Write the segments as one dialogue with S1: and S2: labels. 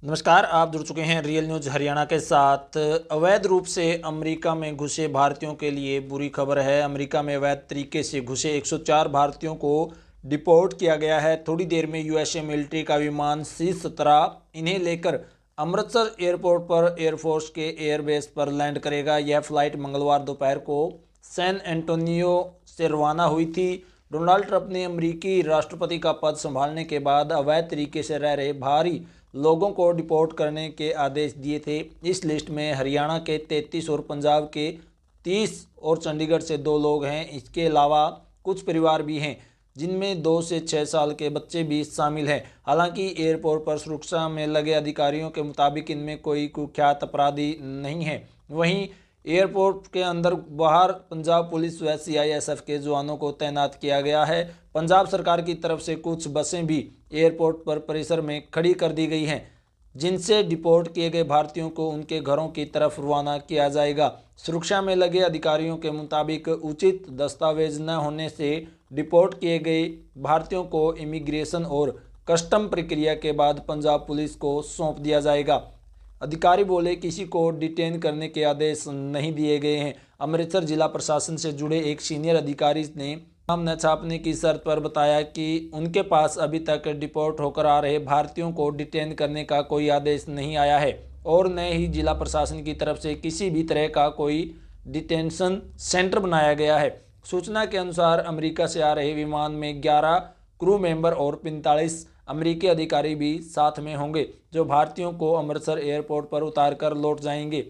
S1: नमस्कार, आप जुड़ चुके हैं रियल न्यूज हरियाणा के साथ। अवैध रूप से अमेरिका में घुसे भारतीयों के लिए बुरी खबर है। अमेरिका में अवैध तरीके से घुसे 104 भारतीयों को डिपोर्ट किया गया है। थोड़ी देर में यूएसए मिलिट्री का विमान C-17 इन्हें लेकर अमृतसर एयरपोर्ट पर एयरफोर्स के एयरबेस पर लैंड करेगा। यह फ्लाइट मंगलवार दोपहर को सैन एंटोनियो से रवाना हुई थी। डोनाल्ड ट्रंप ने अमेरिकी राष्ट्रपति का पद संभालने के बाद अवैध तरीके से रह रहे भारी लोगों को डिपोर्ट करने के आदेश दिए थे। इस लिस्ट में हरियाणा के 33 और पंजाब के 30 और चंडीगढ़ से 2 लोग हैं। इसके अलावा कुछ परिवार भी हैं जिनमें 2 से 6 साल के बच्चे भी शामिल हैं। हालांकि एयरपोर्ट पर सुरक्षा में लगे अधिकारियों के मुताबिक इनमें कोई कुख्यात अपराधी नहीं है। वहीं एयरपोर्ट के अंदर बाहर पंजाब पुलिस व CISF के जवानों को तैनात किया गया है। पंजाब सरकार की तरफ से कुछ बसें भी एयरपोर्ट पर परिसर में खड़ी कर दी गई हैं, जिनसे डिपोर्ट किए गए भारतीयों को उनके घरों की तरफ रवाना किया जाएगा। सुरक्षा में लगे अधिकारियों के मुताबिक उचित दस्तावेज न होने से डिपोर्ट किए गए भारतीयों को इमिग्रेशन और कस्टम प्रक्रिया के बाद पंजाब पुलिस को सौंप दिया जाएगा। अधिकारी बोले, किसी को डिटेन करने के आदेश नहीं दिए गए हैं। अमृतसर जिला प्रशासन से जुड़े एक सीनियर अधिकारी ने नाम न छापने की शर्त पर बताया कि उनके पास अभी तक डिपोर्ट होकर आ रहे भारतीयों को डिटेन करने का कोई आदेश नहीं आया है और न ही जिला प्रशासन की तरफ से किसी भी तरह का कोई डिटेंशन सेंटर बनाया गया है। सूचना के अनुसार अमेरिका से आ रहे विमान में 11 क्रू मेंबर और 45 अमेरिकी अधिकारी भी साथ में होंगे, जो भारतीयों को अमृतसर एयरपोर्ट पर उतार कर लौट जाएंगे।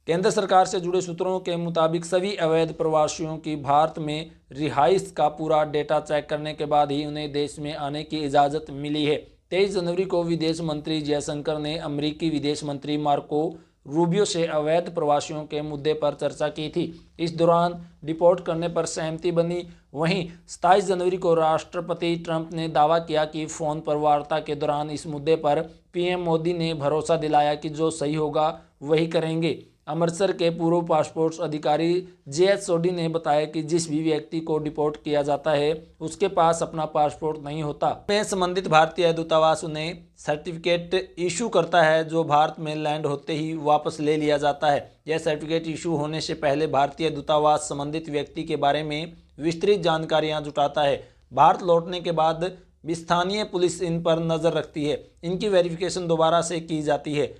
S1: केंद्र सरकार से जुड़े सूत्रों के मुताबिक सभी अवैध प्रवासियों की भारत में रिहाइश का पूरा डेटा चेक करने के बाद ही उन्हें देश में आने की इजाज़त मिली है। 23 जनवरी को विदेश मंत्री जयशंकर ने अमेरिकी विदेश मंत्री मार्को रूबियो से अवैध प्रवासियों के मुद्दे पर चर्चा की थी। इस दौरान डिपोर्ट करने पर सहमति बनी। वहीं 27 जनवरी को राष्ट्रपति ट्रंप ने दावा किया कि फ़ोन पर वार्ता के दौरान इस मुद्दे पर PM मोदी ने भरोसा दिलाया कि जो सही होगा वही करेंगे। अमृतसर के पूर्व पासपोर्ट अधिकारी JH सोडी ने बताया कि जिस भी व्यक्ति को डिपोर्ट किया जाता है उसके पास अपना पासपोर्ट नहीं होता। में संबंधित भारतीय दूतावास उन्हें सर्टिफिकेट इशू करता है, जो भारत में लैंड होते ही वापस ले लिया जाता है। यह सर्टिफिकेट इशू होने से पहले भारतीय दूतावास संबंधित व्यक्ति के बारे में विस्तृत जानकारियां जुटाता है। भारत लौटने के बाद भी स्थानीय पुलिस इन पर नज़र रखती है। इनकी वेरिफिकेशन दोबारा से की जाती है।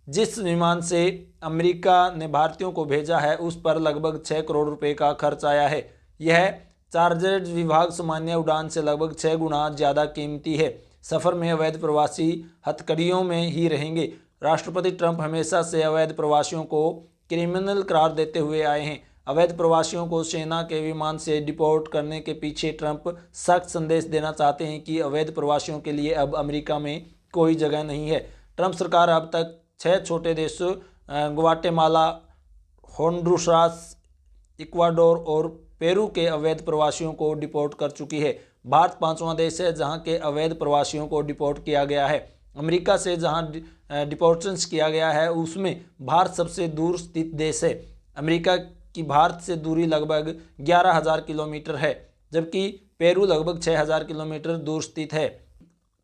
S1: जिस विमान से अमेरिका ने भारतीयों को भेजा है उस पर लगभग 6 करोड़ रुपए का खर्च आया है। यह चार्टर्ड विभाग सामान्य उड़ान से लगभग 6 गुना ज़्यादा कीमती है। सफ़र में अवैध प्रवासी हथकड़ियों में ही रहेंगे। राष्ट्रपति ट्रंप हमेशा से अवैध प्रवासियों को क्रिमिनल करार देते हुए आए हैं। अवैध प्रवासियों को सेना के विमान से डिपोर्ट करने के पीछे ट्रंप सख्त संदेश देना चाहते हैं कि अवैध प्रवासियों के लिए अब अमेरिका में कोई जगह नहीं है। ट्रंप सरकार अब तक 6 छोटे देशों ग्वाटेमाला, होंडुरास, इक्वाडोर और पेरू के अवैध प्रवासियों को डिपोर्ट कर चुकी है। भारत 5वां देश है जहां के अवैध प्रवासियों को डिपोर्ट किया गया है। अमेरिका से जहां डिपोर्टेशंस किया गया है उसमें भारत सबसे दूर स्थित देश है। अमेरिका की भारत से दूरी लगभग 11,000 किलोमीटर है, जबकि पेरू लगभग 6,000 किलोमीटर दूर स्थित है।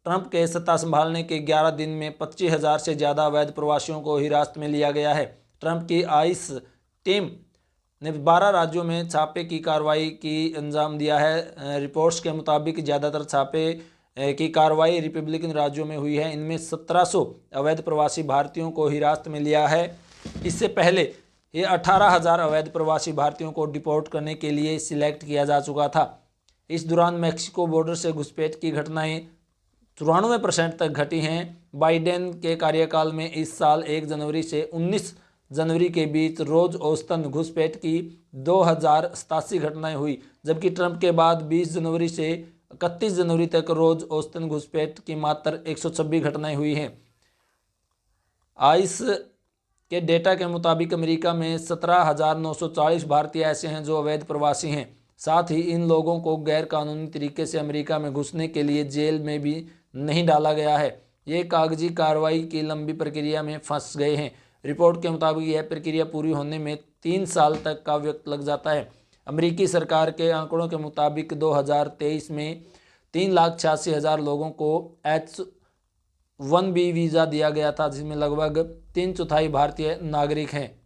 S1: ट्रंप के सत्ता संभालने के 11 दिन में 25,000 से ज़्यादा अवैध प्रवासियों को हिरासत में लिया गया है। ट्रंप की आइस टीम ने 12 राज्यों में छापे की कार्रवाई की अंजाम दिया है। रिपोर्ट्स के मुताबिक ज़्यादातर छापे की कार्रवाई रिपब्लिकन राज्यों में हुई है। इनमें 1700 अवैध प्रवासी भारतीयों को हिरासत में लिया है। इससे पहले ये 18,000 अवैध प्रवासी भारतीयों को डिपोर्ट करने के लिए सिलेक्ट किया जा चुका था। इस दौरान मैक्सिको बॉर्डर से घुसपैठ की घटनाएं 94% तक घटी हैं। बाइडेन के कार्यकाल में इस साल 1 जनवरी से 19 जनवरी के बीच रोज औसतन घुसपैठ की 2,087 घटनाएं हुई, जबकि ट्रंप के बाद 20 जनवरी से 31 जनवरी तक रोज औसतन घुसपैठ की मात्र 126 घटनाएं हुई हैं। आइस के डेटा के मुताबिक अमेरिका में 17,940 भारतीय ऐसे हैं जो अवैध प्रवासी हैं। साथ ही इन लोगों को गैर कानूनी तरीके से अमेरिका में घुसने के लिए जेल में भी नहीं डाला गया है। ये कागजी कार्रवाई की लंबी प्रक्रिया में फंस गए हैं। रिपोर्ट के मुताबिक यह प्रक्रिया पूरी होने में 3 साल तक का वक्त लग जाता है। अमेरिकी सरकार के आंकड़ों के मुताबिक 2023 में 3,86,000 लोगों को 1B वीज़ा दिया गया था, जिसमें लगभग 3/4 भारतीय नागरिक हैं।